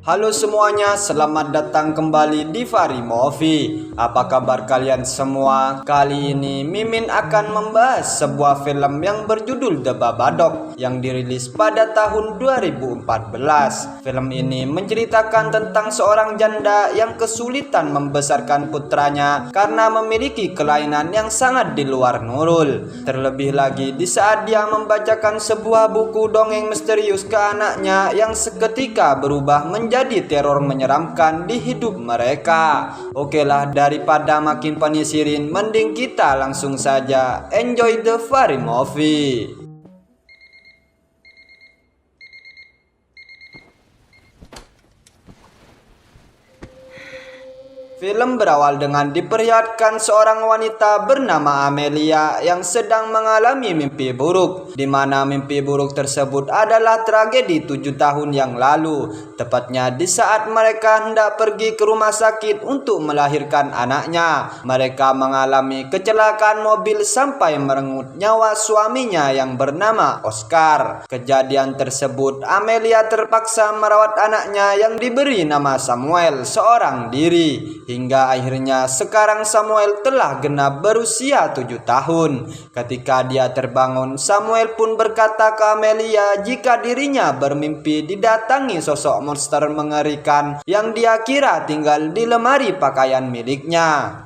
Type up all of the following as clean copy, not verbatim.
Halo semuanya, selamat datang kembali di Fahri Movie. Apa kabar kalian semua? Kali ini Mimin akan membahas sebuah film yang berjudul The Babadook yang dirilis pada tahun 2014. Film ini menceritakan tentang seorang janda yang kesulitan membesarkan putranya karena memiliki kelainan yang sangat di luar nurul. Terlebih lagi di saat dia membacakan sebuah buku dongeng misterius ke anaknya yang seketika berubah menjadi teror menyeramkan di hidup mereka. Oke lah, daripada makin penisirin, mending kita langsung saja enjoy the Fahri Movie. Film berawal dengan diperlihatkan seorang wanita bernama Amelia yang sedang mengalami mimpi buruk, di mana mimpi buruk tersebut adalah tragedi 7 tahun yang lalu, tepatnya di saat mereka hendak pergi ke rumah sakit untuk melahirkan anaknya. Mereka mengalami kecelakaan mobil sampai merenggut nyawa suaminya yang bernama Oscar. Kejadian tersebut, Amelia terpaksa merawat anaknya yang diberi nama Samuel seorang diri. Hingga akhirnya sekarang Samuel telah genap berusia 7 tahun. Ketika dia terbangun, Samuel pun berkata ke Amelia jika dirinya bermimpi didatangi sosok monster mengerikan yang dia kira tinggal di lemari pakaian miliknya.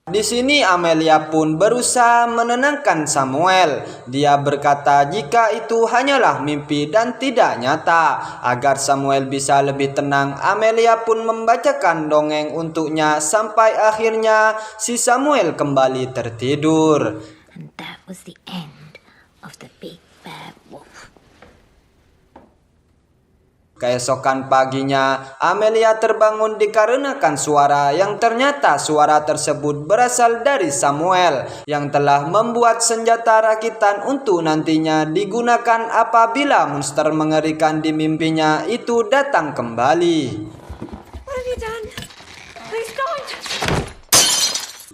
Di sini Amelia pun berusaha menenangkan Samuel. Dia berkata jika itu hanyalah mimpi dan tidak nyata. Agar Samuel bisa lebih tenang, Amelia pun membacakan dongeng untuknya sampai akhirnya si Samuel kembali tertidur. And that was the end of the big bad wolf. Keesokan paginya, Amelia terbangun dikarenakan suara yang ternyata suara tersebut berasal dari Samuel yang telah membuat senjata rakitan untuk nantinya digunakan apabila monster mengerikan di mimpinya itu datang kembali. What have you done? Please don't.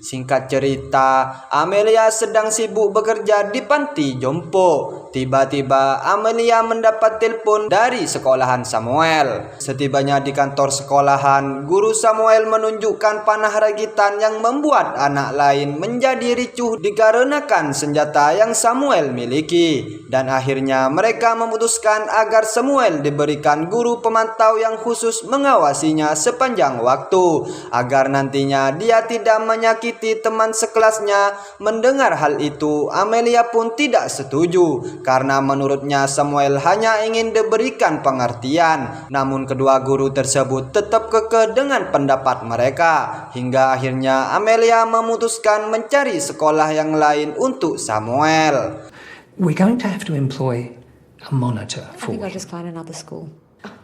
Singkat cerita, Amelia sedang sibuk bekerja di panti jompo. Tiba-tiba Amelia mendapat telepon dari sekolahan Samuel. Setibanya di kantor sekolahan, guru Samuel menunjukkan panah rakitan yang membuat anak lain menjadi ricuh dikarenakan senjata yang Samuel miliki. Dan akhirnya mereka memutuskan agar Samuel diberikan guru pemantau yang khusus mengawasinya sepanjang waktu, agar nantinya dia tidak menyakiti teman sekelasnya. Mendengar hal itu, Amelia pun tidak setuju karena menurutnya Samuel hanya ingin diberikan pengertian. Namun kedua guru tersebut tetap kekeh dengan pendapat mereka. Hingga akhirnya Amelia memutuskan mencari sekolah yang lain untuk Samuel. We're going to have to employ a monitor for I think I'll just find another school.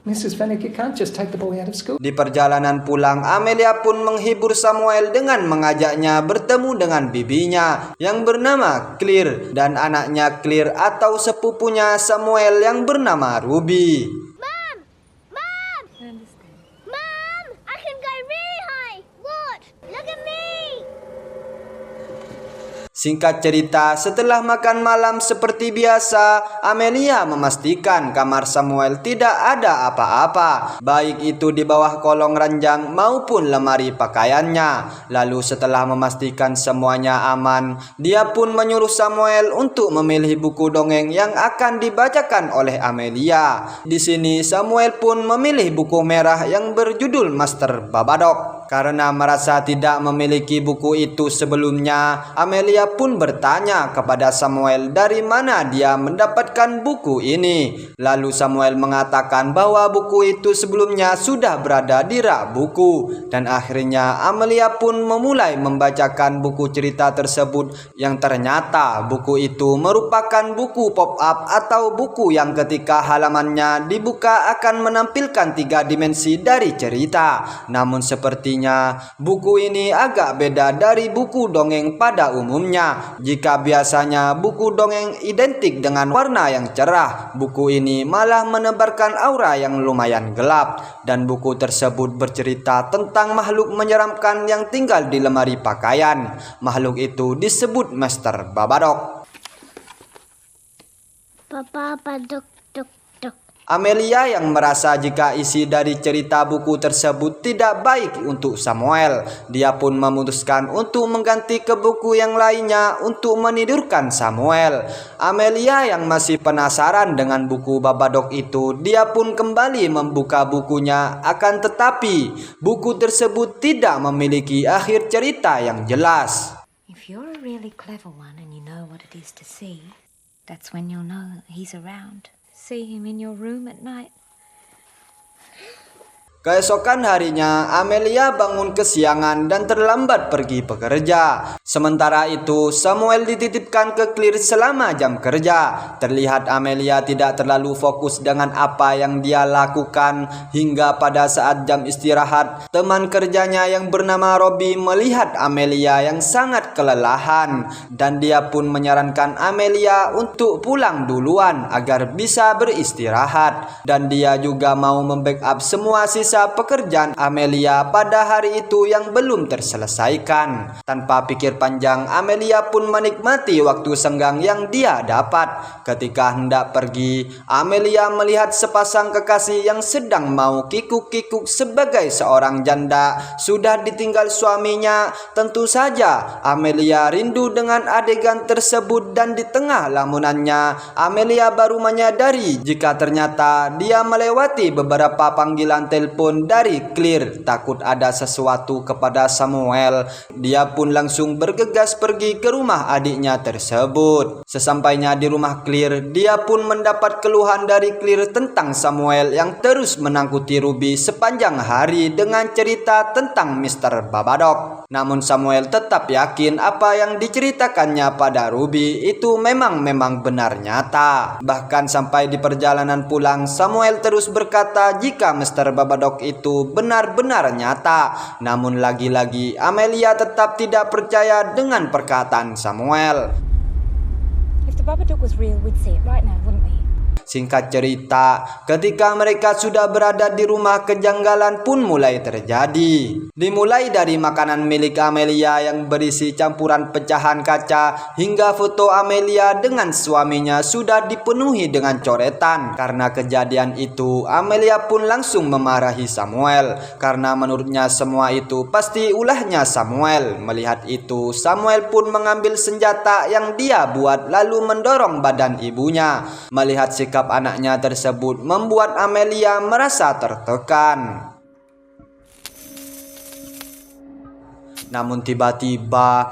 Mrs. Fennick, you can't just take the boy out of school. Di perjalanan pulang, Amelia pun menghibur Samuel dengan mengajaknya bertemu dengan bibinya yang bernama Claire dan anaknya Claire atau sepupunya Samuel yang bernama Ruby. Mom! Mom! Mom! I can go really high! Watch! Look at me! Singkat cerita, setelah makan malam seperti biasa, Amelia memastikan kamar Samuel tidak ada apa-apa, baik itu di bawah kolong ranjang maupun lemari pakaiannya. Lalu setelah memastikan semuanya aman, dia pun menyuruh Samuel untuk memilih buku dongeng yang akan dibacakan oleh Amelia. Di sini Samuel pun memilih buku merah yang berjudul Master Babadook. Karena merasa tidak memiliki buku itu sebelumnya, Amelia pun bertanya kepada Samuel dari mana dia mendapatkan buku ini. Lalu Samuel mengatakan bahwa buku itu sebelumnya sudah berada di rak buku. Dan akhirnya Amelia pun memulai membacakan buku cerita tersebut yang ternyata buku itu merupakan buku pop-up atau buku yang ketika halamannya dibuka akan menampilkan 3 dimensi dari cerita. Namun sepertinya buku ini agak beda dari buku dongeng pada umumnya. Jika biasanya buku dongeng identik dengan warna yang cerah, buku ini malah menebarkan aura yang lumayan gelap. Dan buku tersebut bercerita tentang makhluk menyeramkan yang tinggal di lemari pakaian. Makhluk itu disebut Master Babadook. Babadook, duk, duk. Amelia yang merasa jika isi dari cerita buku tersebut tidak baik untuk Samuel, dia pun memutuskan untuk mengganti ke buku yang lainnya untuk menidurkan Samuel. Amelia yang masih penasaran dengan buku Babadook itu, dia pun kembali membuka bukunya, akan tetapi buku tersebut tidak memiliki akhir cerita yang jelas. If you're a really clever one and you know what it is to see, that's when you'll know he's around. See him in your room at night. Keesokan harinya, Amelia bangun kesiangan dan terlambat pergi bekerja. Sementara itu, Samuel dititipkan ke Claire selama jam kerja. Terlihat Amelia tidak terlalu fokus dengan apa yang dia lakukan hingga pada saat jam istirahat, teman kerjanya yang bernama Robbie melihat Amelia yang sangat kelelahan dan dia pun menyarankan Amelia untuk pulang duluan agar bisa beristirahat, dan dia juga mau membackup semua sisa pekerjaan Amelia pada hari itu yang belum terselesaikan. Tanpa pikir panjang, Amelia pun menikmati waktu senggang yang dia dapat. Ketika hendak pergi, Amelia melihat sepasang kekasih yang sedang mau kikuk-kikuk sebagai seorang janda sudah ditinggal suaminya. Tentu saja Amelia rindu dengan adegan tersebut, dan di tengah lamunannya Amelia baru menyadari jika ternyata dia melewati beberapa panggilan telepon dari Claire. Takut ada sesuatu kepada Samuel, dia pun langsung bergegas pergi ke rumah adiknya tersebut. Sesampainya di rumah Claire, dia pun mendapat keluhan dari Claire tentang Samuel yang terus menangkuti Ruby sepanjang hari dengan cerita tentang Mr. Babadook. Namun Samuel tetap yakin apa yang diceritakannya pada Ruby itu memang benar nyata. Bahkan sampai di perjalanan pulang, Samuel terus berkata jika Mr. Babadook itu benar-benar nyata. Namun lagi-lagi Amelia tetap tidak percaya dengan perkataan Samuel. If the Babadook was real, we'd see it right now, wouldn't we? Singkat cerita, ketika mereka sudah berada di rumah, kejanggalan pun mulai terjadi. Dimulai dari makanan milik Amelia yang berisi campuran pecahan kaca, hingga foto Amelia dengan suaminya sudah dipenuhi dengan coretan. Karena kejadian itu, Amelia pun langsung memarahi Samuel, karena menurutnya semua itu pasti ulahnya Samuel. Melihat itu, Samuel pun mengambil senjata yang dia buat lalu mendorong badan ibunya. Melihat sikap anaknya tersebut membuat Amelia merasa tertekan. Namun tiba-tiba,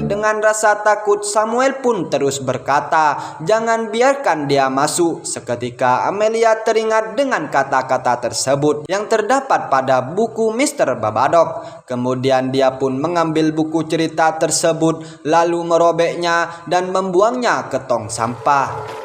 dengan rasa takut, Samuel pun terus berkata, "Jangan biarkan dia masuk." Seketika Amelia teringat dengan kata-kata tersebut yang terdapat pada buku Mr. Babadook. Kemudian dia pun mengambil buku cerita tersebut, lalu merobeknya dan membuangnya ke tong sampah.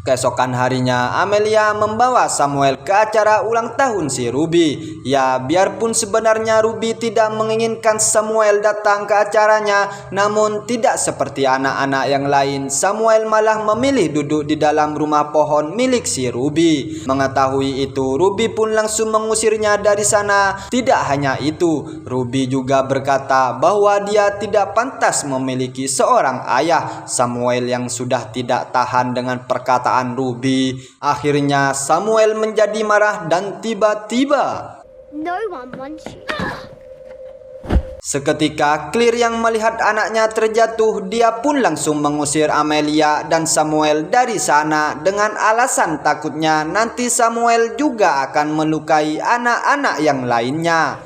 Keesokan harinya, Amelia membawa Samuel ke acara ulang tahun si Ruby. Ya, biarpun sebenarnya Ruby tidak menginginkan Samuel datang ke acaranya, namun tidak seperti anak-anak yang lain, Samuel malah memilih duduk di dalam rumah pohon milik si Ruby. Mengetahui itu, Ruby pun langsung mengusirnya dari sana. Tidak hanya itu, Ruby juga berkata bahwa dia tidak pantas memiliki seorang ayah. Samuel yang sudah tidak tahan dengan perkataan Ruby. Akhirnya Samuel menjadi marah dan tiba-tiba No one wants you. seketika Claire yang melihat anaknya terjatuh, dia pun langsung mengusir Amelia dan Samuel dari sana dengan alasan takutnya nanti Samuel juga akan melukai anak-anak yang lainnya.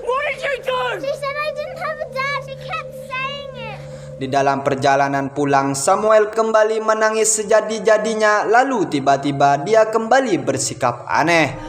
She said I didn't have a dad. She kept saying it. Di dalam perjalanan pulang, Samuel kembali menangis sejadi-jadinya, lalu tiba-tiba dia kembali bersikap aneh.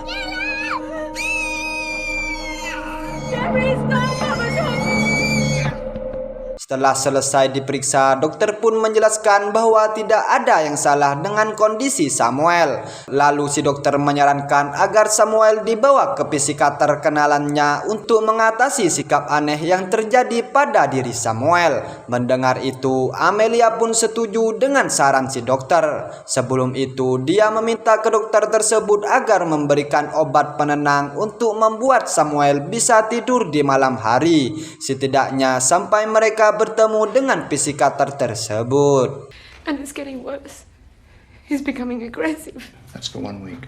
Setelah selesai diperiksa, dokter pun menjelaskan bahwa tidak ada yang salah dengan kondisi Samuel. Lalu si dokter menyarankan agar Samuel dibawa ke psikiater kenalannya untuk mengatasi sikap aneh yang terjadi pada diri Samuel. Mendengar itu, Amelia pun setuju dengan saran si dokter. Sebelum itu, dia meminta ke dokter tersebut agar memberikan obat penenang untuk membuat Samuel bisa tidur di malam hari, setidaknya sampai mereka bertemu dengan psikiater tersebut. And it's getting worse. He's becoming aggressive. That's for 1 week.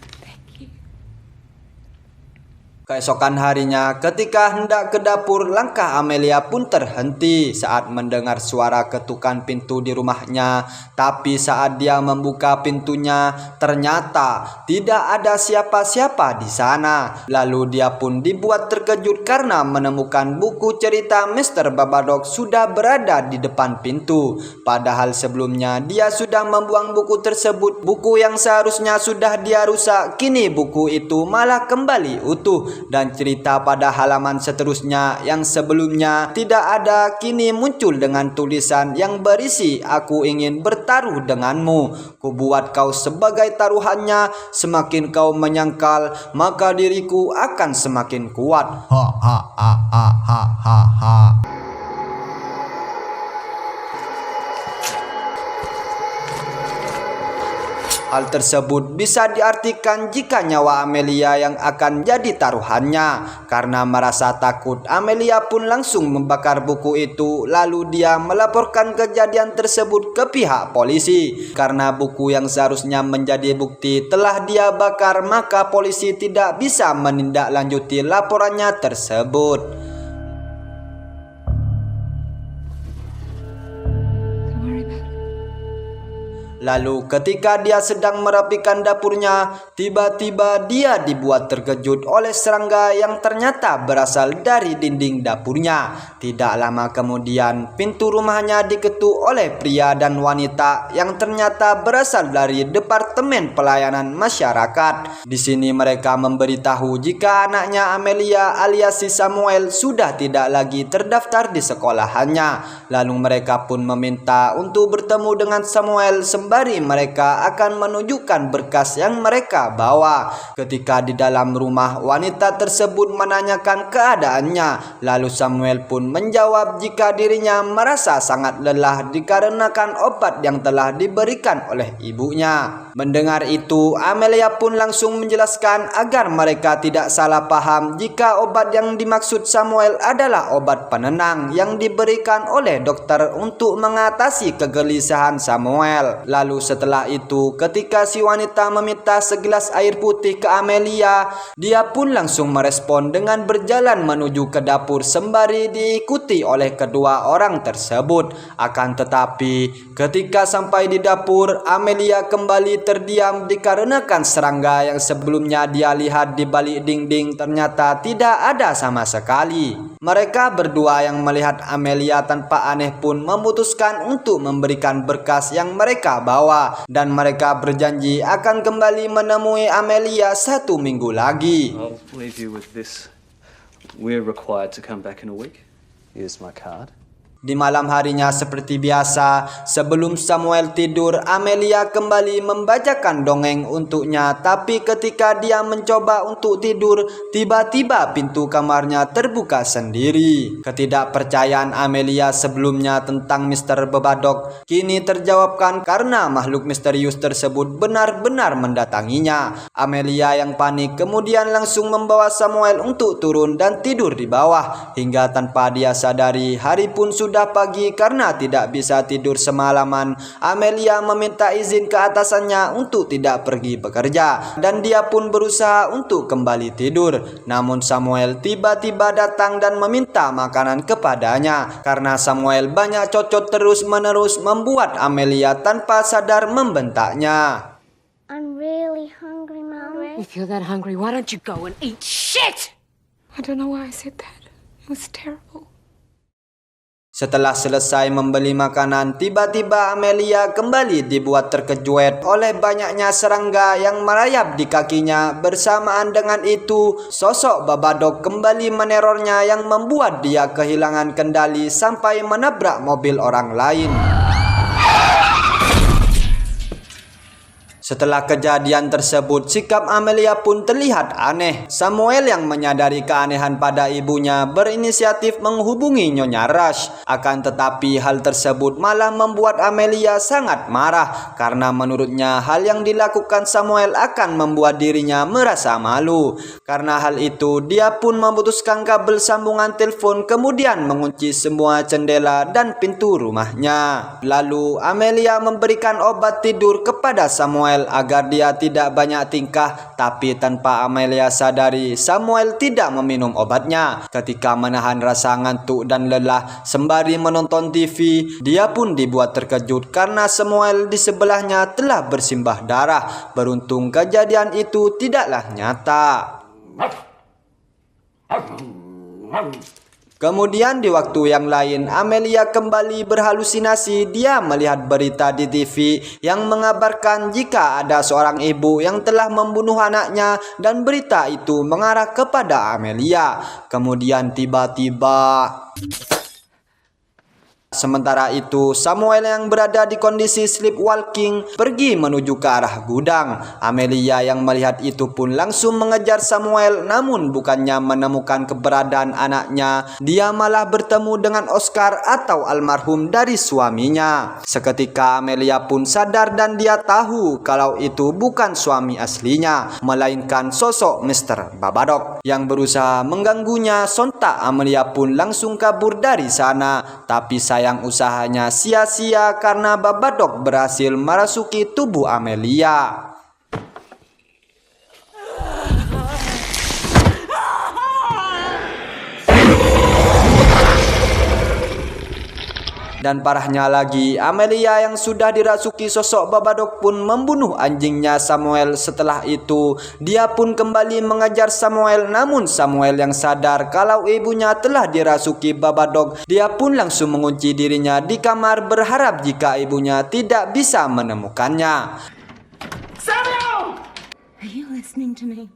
Keesokan harinya, ketika hendak ke dapur, langkah Amelia pun terhenti saat mendengar suara ketukan pintu di rumahnya. Tapi saat dia membuka pintunya, ternyata tidak ada siapa-siapa di sana. Lalu dia pun dibuat terkejut karena menemukan buku cerita Mr. Babadook sudah berada di depan pintu. Padahal sebelumnya dia sudah membuang buku tersebut. Buku yang seharusnya sudah dia rusak, kini buku itu malah kembali utuh. Dan cerita pada halaman seterusnya yang sebelumnya tidak ada kini muncul dengan tulisan yang berisi, "Aku ingin bertaruh denganmu. Kubuat kau sebagai taruhannya. Semakin kau menyangkal, maka diriku akan semakin kuat." Ha ha ha ha ha ha ha. Hal tersebut bisa diartikan jika nyawa Amelia yang akan jadi taruhannya. Karena merasa takut, Amelia pun langsung membakar buku itu. Lalu dia melaporkan kejadian tersebut ke pihak polisi. Karena buku yang seharusnya menjadi bukti telah dia bakar, maka polisi tidak bisa menindaklanjuti laporannya tersebut. Lalu ketika dia sedang merapikan dapurnya, tiba-tiba dia dibuat terkejut oleh serangga yang ternyata berasal dari dinding dapurnya. Tidak lama kemudian, pintu rumahnya diketuk oleh pria dan wanita yang ternyata berasal dari Departemen Pelayanan Masyarakat. Di sini mereka memberitahu jika anaknya Amelia alias si Samuel sudah tidak lagi terdaftar di sekolahannya. Lalu mereka pun meminta untuk bertemu dengan Samuel sembari mereka akan menunjukkan berkas yang mereka bawa. Ketika di dalam rumah, wanita tersebut menanyakan keadaannya. Lalu Samuel pun menjawab jika dirinya merasa sangat lelah dikarenakan obat yang telah diberikan oleh ibunya. Mendengar itu, Amelia pun langsung menjelaskan agar mereka tidak salah paham jika obat yang dimaksud Samuel adalah obat penenang yang diberikan oleh dokter untuk mengatasi kegelisahan Samuel. Lalu setelah itu, ketika si wanita meminta segelas air putih ke Amelia, dia pun langsung merespon dengan berjalan menuju ke dapur sembari diikuti oleh kedua orang tersebut. Akan tetapi, ketika sampai di dapur, Amelia kembali terdiam dikarenakan serangga yang sebelumnya dia lihat di balik dinding ternyata tidak ada sama sekali. Mereka berdua yang melihat Amelia tanpa aneh pun memutuskan untuk memberikan berkas yang mereka bawa, dan mereka berjanji akan kembali menemui Amelia 1 minggu lagi. I'll leave you with this. We're required to come back in a week. Here's my card. Di malam harinya seperti biasa, sebelum Samuel tidur, Amelia kembali membacakan dongeng untuknya. Tapi ketika dia mencoba untuk tidur, tiba-tiba pintu kamarnya terbuka sendiri. Ketidakpercayaan Amelia sebelumnya tentang Mr. Babadook kini terjawabkan karena makhluk misterius tersebut benar-benar mendatanginya. Amelia yang panik kemudian langsung membawa Samuel untuk turun dan tidur di bawah. Hingga tanpa dia sadari, hari pun sudah pagi. Karena tidak bisa tidur semalaman, Amelia meminta izin ke atasannya untuk tidak pergi bekerja, dan dia pun berusaha untuk kembali tidur. Namun Samuel tiba-tiba datang dan meminta makanan kepadanya. Karena Samuel banyak cocot terus-menerus membuat Amelia tanpa sadar membentaknya. I'm really hungry, Mum. If you're that hungry, why don't you go and eat shit? I don't know why I said that. It was terrible. Setelah selesai membeli makanan, tiba-tiba Amelia kembali dibuat terkejut oleh banyaknya serangga yang merayap di kakinya. Bersamaan dengan itu, sosok Babadook kembali menerornya yang membuat dia kehilangan kendali sampai menabrak mobil orang lain. Setelah kejadian tersebut, sikap Amelia pun terlihat aneh. Samuel yang menyadari keanehan pada ibunya berinisiatif menghubungi Nyonya Rush. Akan tetapi hal tersebut malah membuat Amelia sangat marah karena menurutnya hal yang dilakukan Samuel akan membuat dirinya merasa malu. Karena hal itu, dia pun memutuskan kabel sambungan telepon kemudian mengunci semua jendela dan pintu rumahnya. Lalu Amelia memberikan obat tidur kepada Samuel agar dia tidak banyak tingkah, tapi tanpa Amelia sadari, Samuel tidak meminum obatnya. Ketika menahan rasa ngantuk dan lelah sembari menonton TV, dia pun dibuat terkejut karena Samuel di sebelahnya telah bersimbah darah. Beruntung kejadian itu tidaklah nyata. Kemudian di waktu yang lain, Amelia kembali berhalusinasi. Dia melihat berita di TV yang mengabarkan jika ada seorang ibu yang telah membunuh anaknya, dan berita itu mengarah kepada Amelia. Kemudian tiba-tiba, sementara itu Samuel yang berada di kondisi sleepwalking pergi menuju ke arah gudang. Amelia yang melihat itu pun langsung mengejar Samuel, namun bukannya menemukan keberadaan anaknya, dia malah bertemu dengan Oscar atau almarhum dari suaminya. Seketika Amelia pun sadar dan dia tahu kalau itu bukan suami aslinya, melainkan sosok Mr. Babadook yang berusaha mengganggunya. Sontak Amelia pun langsung kabur dari sana, tapi sayang usahanya sia-sia karena Babadook berhasil merasuki tubuh Amelia. Dan parahnya lagi, Amelia yang sudah dirasuki sosok Babadook pun membunuh anjingnya Samuel. Setelah itu, dia pun kembali mengejar Samuel, namun Samuel yang sadar kalau ibunya telah dirasuki Babadook, dia pun langsung mengunci dirinya di kamar berharap jika ibunya tidak bisa menemukannya. Samuel! Are you listening to me?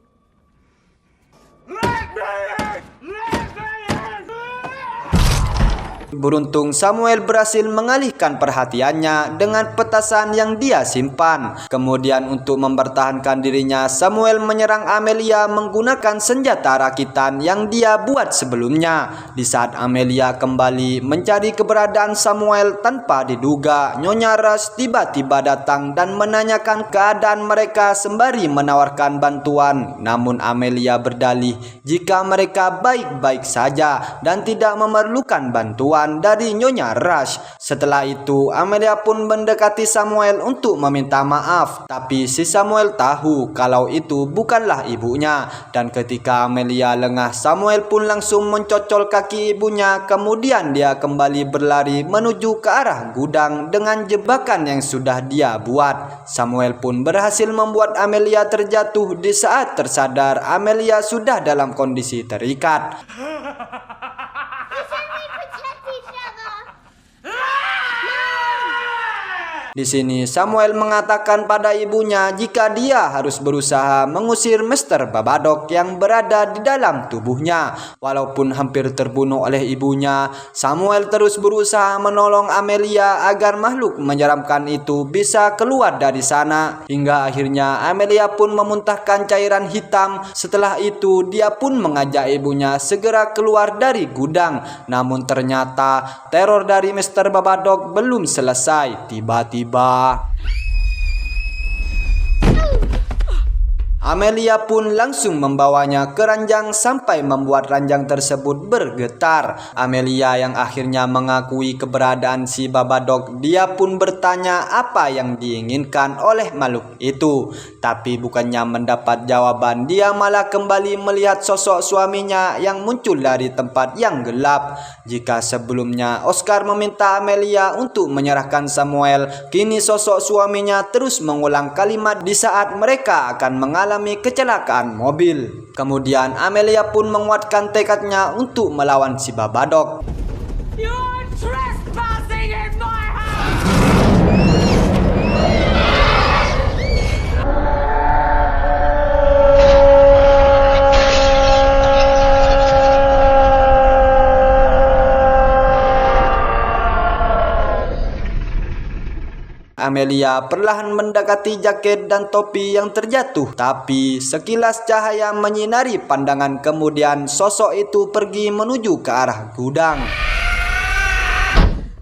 Beruntung Samuel berhasil mengalihkan perhatiannya dengan petasan yang dia simpan. Kemudian untuk mempertahankan dirinya, Samuel menyerang Amelia menggunakan senjata rakitan yang dia buat sebelumnya. Di saat Amelia kembali mencari keberadaan Samuel tanpa diduga, Nyonya Rush tiba-tiba datang dan menanyakan keadaan mereka sembari menawarkan bantuan. Namun Amelia berdalih jika mereka baik-baik saja dan tidak memerlukan bantuan dari Nyonya Rush. Setelah itu Amelia pun mendekati Samuel untuk meminta maaf, tapi si Samuel tahu kalau itu bukanlah ibunya. Dan ketika Amelia lengah, Samuel pun langsung mencocol kaki ibunya. Kemudian dia kembali berlari menuju ke arah gudang dengan jebakan yang sudah dia buat. Samuel pun berhasil membuat Amelia terjatuh. Di saat tersadar, Amelia sudah dalam kondisi terikat. Di sini Samuel mengatakan pada ibunya jika dia harus berusaha mengusir Mr. Babadook yang berada di dalam tubuhnya. Walaupun hampir terbunuh oleh ibunya, Samuel terus berusaha menolong Amelia agar makhluk menyeramkan itu bisa keluar dari sana. Hingga akhirnya Amelia pun memuntahkan cairan hitam. Setelah itu dia pun mengajak ibunya segera keluar dari gudang. Namun ternyata teror dari Mr. Babadook belum selesai. Tiba-tiba Amelia pun langsung membawanya ke ranjang sampai membuat ranjang tersebut bergetar. Amelia yang akhirnya mengakui keberadaan si Babadook, dia pun bertanya apa yang diinginkan oleh makhluk itu. Tapi bukannya mendapat jawaban, dia malah kembali melihat sosok suaminya yang muncul dari tempat yang gelap. Jika sebelumnya Oscar meminta Amelia untuk menyerahkan Samuel, kini sosok suaminya terus mengulang kalimat di saat mereka akan mengalami kecelakaan mobil. Kemudian Amelia pun menguatkan tekadnya untuk melawan si Babadook. You're trespassing in my house! Amelia perlahan mendekati jaket dan topi yang terjatuh. Tapi sekilas cahaya menyinari pandangan, kemudian sosok itu pergi menuju ke arah gudang.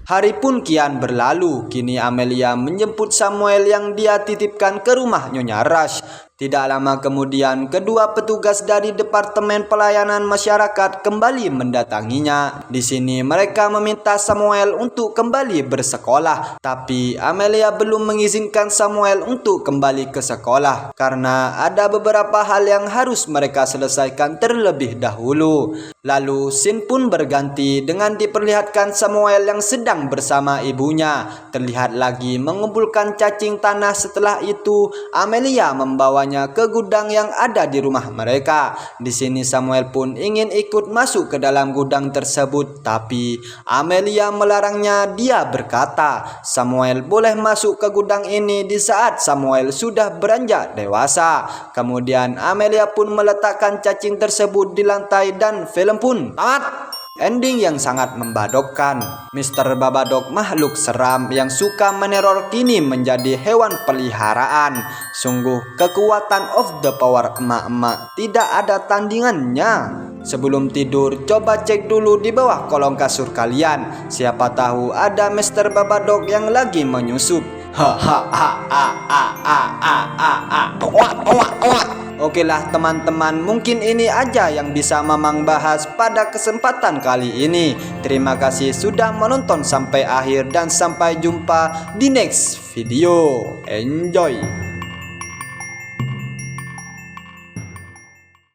Hari pun kian berlalu. Kini Amelia menjemput Samuel yang dia titipkan ke rumah Nyonya Rush. Tidak lama kemudian, kedua petugas dari Departemen Pelayanan Masyarakat kembali mendatanginya. Di sini mereka meminta Samuel untuk kembali bersekolah. Tapi Amelia belum mengizinkan Samuel untuk kembali ke sekolah karena ada beberapa hal yang harus mereka selesaikan terlebih dahulu. Lalu scene pun berganti dengan diperlihatkan Samuel yang sedang bersama ibunya. Terlihat lagi mengumpulkan cacing tanah. Setelah itu Amelia membawanya ke gudang yang ada di rumah mereka. Di sini Samuel pun ingin ikut masuk ke dalam gudang tersebut, tapi Amelia melarangnya. Dia berkata, Samuel boleh masuk ke gudang ini di saat Samuel sudah beranjak dewasa. Kemudian Amelia pun meletakkan cacing tersebut di lantai dan film pun tamat. Ending yang sangat membadokkan. Mr. Babadook, makhluk seram yang suka meneror, kini menjadi hewan peliharaan. Sungguh kekuatan of the power emak-emak tidak ada tandingannya. Sebelum tidur, coba cek dulu di bawah kolong kasur kalian. Siapa tahu ada Mr. Babadook yang lagi menyusup. Oke lah teman-teman, mungkin ini aja yang bisa Mamang bahas pada kesempatan kali ini. Terima kasih sudah menonton sampai akhir dan sampai jumpa di next video. Enjoy!